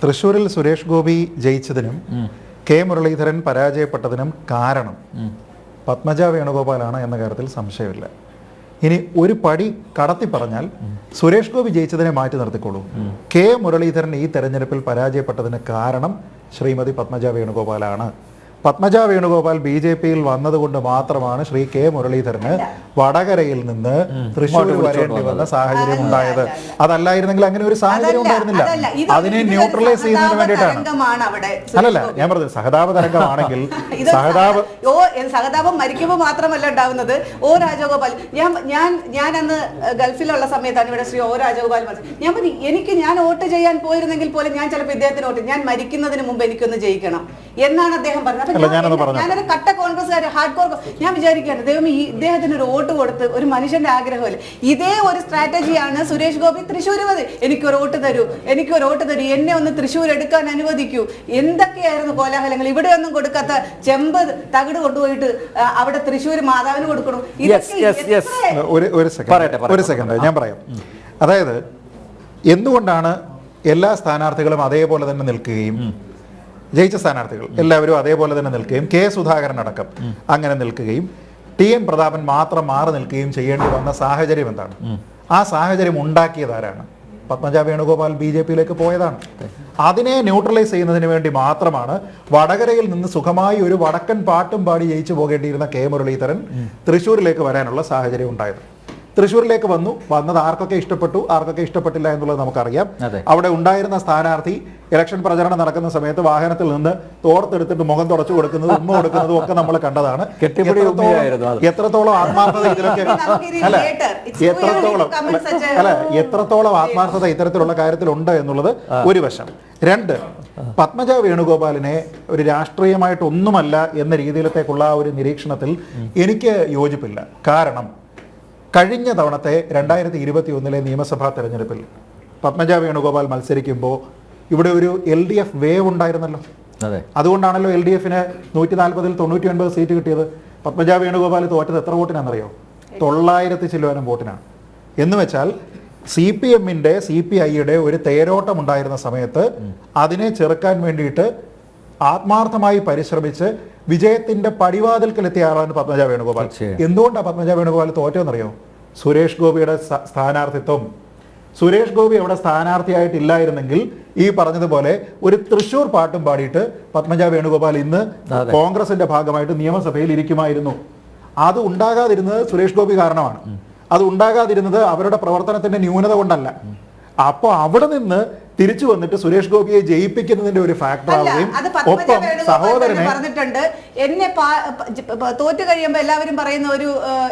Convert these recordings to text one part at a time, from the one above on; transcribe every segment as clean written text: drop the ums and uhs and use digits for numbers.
തൃശ്ശൂരിൽ സുരേഷ് ഗോപി ജയിച്ചതിനും കെ മുരളീധരൻ പരാജയപ്പെട്ടതിനും കാരണം പത്മജ വേണുഗോപാലാണ് എന്ന കാര്യത്തിൽ സംശയമില്ല. ഇനി ഒരു പടി കടത്തി പറഞ്ഞാൽ സുരേഷ് ഗോപി ജയിച്ചതിനെ മാറ്റി നിർത്തിക്കോളൂ. കെ മുരളീധരൻ ഈ തെരഞ്ഞെടുപ്പിൽ പരാജയപ്പെട്ടതിന് കാരണം ശ്രീമതി പത്മജ വേണുഗോപാലാണ്. പത്മജ വേണുഗോപാൽ BJPയിൽ വന്നതുകൊണ്ട് മാത്രമാണ് ശ്രീ കെ മുരളീധരന് വടകരയിൽ നിന്ന് തൃശ്ശൂർ വരേണ്ടി വന്ന സാഹചര്യം ഉണ്ടായത്. അതല്ലായിരുന്നെങ്കിൽ അങ്ങനെ ഒരു സാഹചര്യം ഉണ്ടായിരുന്നില്ല. അതിനെ ന്യൂട്രലൈസ് ചെയ്യുന്നതിന് വേണ്ടിയിട്ടാണ്. അല്ലല്ല, ഞാൻ പറഞ്ഞത് സഹതാപ തരംഗമാണെങ്കിൽ സഹതാപം മരിക്കുമ്പോൾ മാത്രമല്ല ഉണ്ടാവുന്നത്. O രാജഗോപാൽ, ഞാൻ അന്ന് ഗൾഫിലുള്ള സമയത്താണ് ഇവിടെ ശ്രീ O രാജഗോപാൽ ഞാൻ പറഞ്ഞു, ഞാൻ വോട്ട് ചെയ്യാൻ പോയിരുന്നെങ്കിൽ പോലും ഞാൻ ചിലപ്പോൾ ഇദ്ദേഹത്തിന് വോട്ട്, ഞാൻ മരിക്കുന്നതിന് മുമ്പ് എനിക്കൊന്ന് ജയിക്കണം എന്നാണ് അദ്ദേഹം പറഞ്ഞത്. ഞാനൊരു കട്ട കോൺഗ്രസ്സുകാർ ഹാർഡ് കോർ, ഞാൻ വിചാരിക്കുകയാണ് ദൈവം ഈ ഇദ്ദേഹത്തിന് ഒരു വോട്ട് കൊടുത്ത് ഒരു മനുഷ്യന്റെ ആഗ്രഹമല്ല. ഇതേ ഒരു സ്ട്രാറ്റജിയാണ് സുരേഷ് ഗോപി തൃശ്ശൂർ മതി, എനിക്കൊരു വോട്ട് തരൂ, എന്നെ ഒന്ന് തൃശ്ശൂർ എടുക്കാൻ അനുവദിക്കൂ. എന്തൊക്കെയായിരുന്നു കോലാഹലങ്ങൾ. ഇവിടെ ഒന്നും കൊടുക്കാത്ത ചെമ്പ് തകിട് കൊണ്ടുപോയിട്ട് അവിടെ തൃശ്ശൂർ മാതാവിന് കൊടുക്കണം. ഒരു സെക്കൻഡ് ഞാൻ പറയാം. അതായത് എന്തുകൊണ്ടാണ് എല്ലാ സ്ഥാനാർത്ഥികളും അതേപോലെ തന്നെ നിൽക്കുകയും ജയിച്ച സ്ഥാനാർത്ഥികൾ എല്ലാവരും അതേപോലെ തന്നെ നിൽക്കുകയും കെ സുധാകരൻ അടക്കം അങ്ങനെ നിൽക്കുകയും TN പ്രതാപൻ മാത്രം മാറി നിൽക്കുകയും ചെയ്യേണ്ടി വന്ന സാഹചര്യം എന്താണ്? ആ സാഹചര്യം ഉണ്ടാക്കിയതാരാണ്? പത്മജ വേണുഗോപാൽ BJPയിലേക്ക് പോയതാണ്. അതിനെ ന്യൂട്രലൈസ് ചെയ്യുന്നതിന് വേണ്ടി മാത്രമാണ് വടകരയിൽ നിന്ന് സുഖമായി ഒരു വടക്കൻ പാട്ടും പാടി ജയിച്ചു പോകേണ്ടിയിരുന്ന കെ മുരളീധരൻ തൃശ്ശൂരിലേക്ക് വരാനുള്ള സാഹചര്യം ഉണ്ടായത്. തൃശ്ശൂരിലേക്ക് വന്നത് ആർക്കൊക്കെ ഇഷ്ടപ്പെട്ടു, ആർക്കൊക്കെ ഇഷ്ടപ്പെട്ടില്ല എന്നുള്ളത് നമുക്കറിയാം. അവിടെ ഉണ്ടായിരുന്ന സ്ഥാനാർത്ഥി ഇലക്ഷൻ പ്രചരണം നടക്കുന്ന സമയത്ത് വാഹനത്തിൽ നിന്ന് തോർത്തെടുത്തിട്ട് മുഖം തുടച്ചു കൊടുക്കുന്നതും ഉമ്മ കൊടുക്കുന്നതും ഒക്കെ നമ്മൾ കണ്ടതാണ്. എത്രത്തോളം ആത്മാർത്ഥത ഇതിലൊക്കെ എത്രത്തോളം ആത്മാർത്ഥത ഇത്തരത്തിലുള്ള കാര്യത്തിലുണ്ട് എന്നുള്ളത് ഒരു വശം. രണ്ട്, പത്മജ വേണുഗോപാലിനെ ഒരു രാഷ്ട്രീയമായിട്ടൊന്നുമല്ല എന്ന രീതിയിലത്തേക്കുള്ള ഒരു നിരീക്ഷണത്തിൽ എനിക്ക് യോജിപ്പില്ല. കാരണം കഴിഞ്ഞ തവണത്തെ 2021 നിയമസഭാ തെരഞ്ഞെടുപ്പിൽ പത്മജ വേണുഗോപാൽ മത്സരിക്കുമ്പോൾ ഇവിടെ ഒരു LDF വേവ് ഉണ്ടായിരുന്നല്ലോ. അതുകൊണ്ടാണല്ലോ LDFന് 140-ൽ 99 സീറ്റ് കിട്ടിയത്. പത്മജ വേണുഗോപാൽ തോറ്റത് എത്ര വോട്ടിനാണെന്നറിയോ? 900 ചില്ലുവാനും വോട്ടിനാണ്. എന്ന് വെച്ചാൽ CPMന്റെ CPIയുടെ ഒരു തേരോട്ടം ഉണ്ടായിരുന്ന സമയത്ത് അതിനെ ചെറുക്കാൻ വേണ്ടിയിട്ട് ആത്മാർത്ഥമായി പരിശ്രമിച്ച് വിജയത്തിന്റെ പടിവാതിൽക്കലെത്തിയ ആളാണ് പത്മജ വേണുഗോപാൽ. എന്തുകൊണ്ടാണ് പത്മജ വേണുഗോപാൽ തോറ്റെന്നറിയോ? സുരേഷ് ഗോപിയുടെ സ്ഥാനാർത്ഥിത്വം. സുരേഷ് ഗോപി അവിടെ സ്ഥാനാർത്ഥിയായിട്ടില്ലായിരുന്നെങ്കിൽ ഈ പറഞ്ഞതുപോലെ ഒരു തൃശ്ശൂർ പാട്ടും പാടിയിട്ട് പത്മജ വേണുഗോപാൽ ഇന്ന് കോൺഗ്രസിന്റെ ഭാഗമായിട്ട് നിയമസഭയിൽ ഇരിക്കുമായിരുന്നു. അത് ഉണ്ടാകാതിരുന്നത് സുരേഷ് ഗോപി കാരണമാണ്. അത് ഉണ്ടാകാതിരുന്നത് അവരുടെ പ്രവർത്തനത്തിന്റെ ന്യൂനത കൊണ്ടല്ല. അപ്പോൾ അവിടെ നിന്ന് തിരിച്ചു വന്നിട്ട് സുരേഷ് ഗോപിയെ ജയിപ്പിക്കുന്നതിന്റെ ഒരു ഫാക്ടർ ആവുകയും ഒപ്പം സഹോദരനെ പറഞ്ഞിട്ടുണ്ട്. എന്നെ തോറ്റു കഴിയുമ്പോൾ എല്ലാവരും പറയുന്ന ഒരു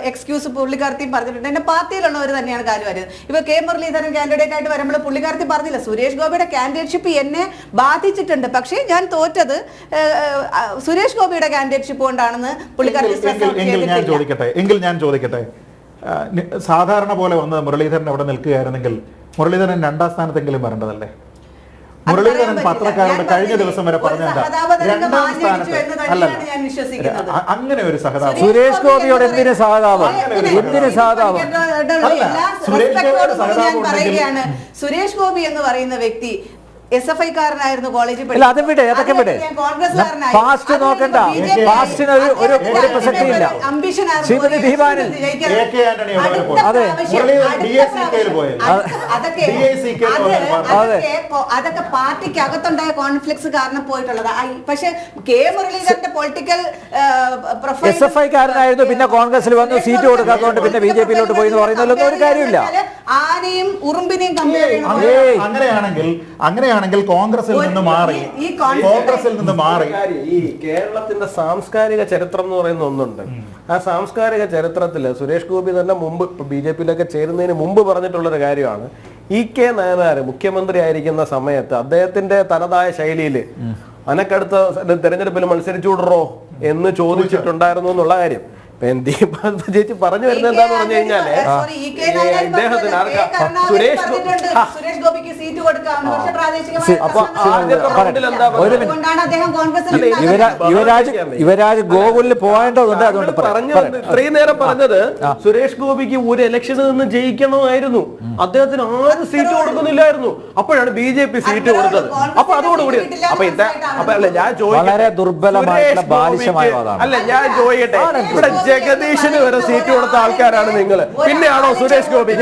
എക്സ്ക്യൂസ് പുള്ളിക്കാർത്തിയും പറഞ്ഞിട്ടുണ്ട്. എന്റെ പാർട്ടിയിലുള്ളവർ തന്നെയാണ് കാര്യം വരുന്നത്. ഇപ്പൊ കെ മുരളീധരൻ കാൻഡിഡേറ്റ് ആയിട്ട് വരുമ്പോൾ പുള്ളിക്കാർത്തി പറഞ്ഞില്ല സുരേഷ് ഗോപിയുടെ കാൻഡിഡേറ്റ്ഷിപ്പ് എന്നെ ബാധിച്ചിട്ടുണ്ട്, പക്ഷേ ഞാൻ തോറ്റത് സുരേഷ് ഗോപിയുടെ കാൻഡിഡേറ്റ്ഷിപ്പ് കൊണ്ടാണെന്ന് പുള്ളിക്കാർത്തി. എങ്കിൽ ഞാൻ ചോദിക്കട്ടെ, സാധാരണ പോലെ വന്ന് മുരളീധരൻ അവിടെ നിൽക്കുകയായിരുന്നെങ്കിൽ മുരളീധരൻ 2ാം സ്ഥാനത്തെങ്കിലും വരേണ്ടതല്ലേ? മുരളീധരൻ പത്രക്കാരോട് കഴിഞ്ഞ ദിവസം വരെ പറഞ്ഞെന്താ 2ാം സ്ഥാനത്ത് അല്ലല്ല, അങ്ങനെ ഒരു സഹതാപം സുരേഷ് ഗോപിയോട് എന്തിന് സഹതാപം? സുരേഷ് ഗോപി എന്ന് പറയുന്ന വ്യക്തി SFI കാരനായിരുന്നു കോളേജിൽ. പാസ്റ്റ് നോക്കണ്ട, പാസ്റ്റിന് ഒരു പ്രസക്തിയില്ല. ശ്രീമതി ദീപാനൻ അതൊക്കെ പാർട്ടിക്ക് അകത്തുണ്ടായ കോൺഫ്ലിക്ട്സ് കാരണം പോയിട്ടുള്ളത്. പക്ഷെ കെ മുരളീധരന്റെ പൊളിറ്റിക്കൽ SFI കാരനായിരുന്നു, പിന്നെ കോൺഗ്രസിൽ വന്നു, സീറ്റ് കൊടുക്കാത്തതുകൊണ്ട് പിന്നെ BJPയിലോട്ട് പോയി എന്ന് പറയുന്നതിലൊന്നും ഒരു കാര്യമില്ല. ആനയും ഉറുമ്പിനെയും കമ്പയർ അങ്ങനെയാണെങ്കിൽ കോൺഗ്രസിൽ നിന്ന് മാറി ഈ കേരളത്തിന്റെ സാംസ്കാരിക ചരിത്രം എന്ന് പറയുന്ന ഒന്നുണ്ട്. ആ സാംസ്കാരിക ചരിത്രത്തില് സുരേഷ് ഗോപി തന്നെ മുമ്പ് BJPയിലൊക്കെ ചേരുന്നതിന് മുമ്പ് പറഞ്ഞിട്ടുള്ളൊരു കാര്യമാണ്, EK നായനാർ മുഖ്യമന്ത്രി ആയിരിക്കുന്ന സമയത്ത് അദ്ദേഹത്തിന്റെ തനതായ ശൈലിയിൽ അനക്കടുത്ത തെരഞ്ഞെടുപ്പിൽ മത്സരിച്ചുവിടറോ എന്ന് ചോദിച്ചിട്ടുണ്ടായിരുന്നു എന്നുള്ള കാര്യം. ചേച്ചി പറഞ്ഞു വരുന്നത് എന്താന്ന് പറഞ്ഞു കഴിഞ്ഞാല് ഇദ്ദേഹത്തിന് സുരേഷ് ഗോപിക്ക് സീറ്റ് കൊടുക്കാം യുവരാജ് ഗോകുലിൽ പോകേണ്ടതുണ്ട്. അതുകൊണ്ട് ഇത്രയും നേരം പറഞ്ഞത് സുരേഷ് ഗോപിക്ക് ഒരു ഇലക്ഷനിൽ നിന്ന് ജയിക്കണമായിരുന്നു, അദ്ദേഹത്തിന് ആരും സീറ്റ് കൊടുക്കുന്നില്ലായിരുന്നു, അപ്പോഴാണ് BJP സീറ്റ് കൊടുത്തത്. അപ്പൊ അതോടുകൂടി ഞാൻ വളരെ ദുർബലമായിട്ടുള്ള ബാലിശമായ വാദമാണ്. അല്ല ഞാൻ ചോദിക്കട്ടെ, ഇവിടെ ജഗദീശന് വരെ സീറ്റ് കൊടുത്ത ആൾക്കാരാണ് നിങ്ങൾ, പിന്നെയാണോ സുരേഷ് ഗോപി?